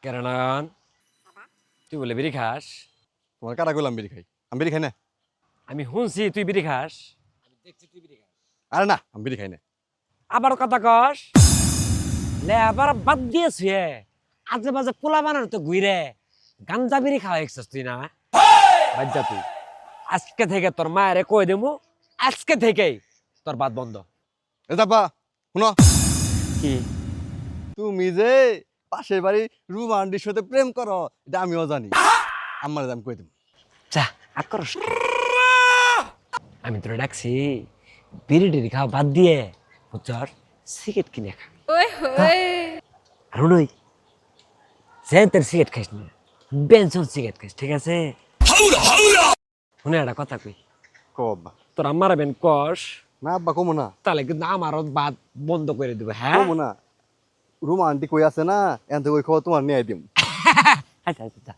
কেরানান তুই বলে বিড়ি খাস? তোমার কারা কইলাম বিড়ি খাই? আমি বিড়ি খাই না। আমি শুনছি তুই বিড়ি খাস। আমি দেখছি তুই বিড়ি খাস। আরে না, আমি বিড়ি খাই না। আবার কথা কস লে আবার বাদ দিয়েছি আজে বাজে পোলা বানার তো ঘুরে গাঞ্জা বিড়ি খাওয়া একছিস তুই না বাদ যা তুই। আজকে থেকে তোর মায়েরে কই দেবো, আজকে থেকেই তোর বাদ বন্ধ। এ যাবা শুনো, কি তুমি যে পাশের বাড়ি রুমা আন্টির সাথে প্রেম করো এটা আমিও জানি। আমার আমি কই দেব। যা আক্রোশ। আমি তোরে ডাকছি বিড়ি টিড়ি খাওয়া বাদ দিয়ে বুঝছর সিগারেট কিনে খা। আর নই সেন্টার সিগারেট খাইস না, বেনসন সিগারেট খাইস, ঠিক আছে? শুনে একটা কথা কই, কো আব্বা। তোর আমার বেন কস না আব্বা কমো না, তাহলে কিন্তু আমারও বাদ বন্ধ করে দিব। হ্যাঁ কমো না। রুমা আন্টি কই আছে না, এনতে কই খবর তোমার নিয়ে দিম। আচ্ছা আচ্ছা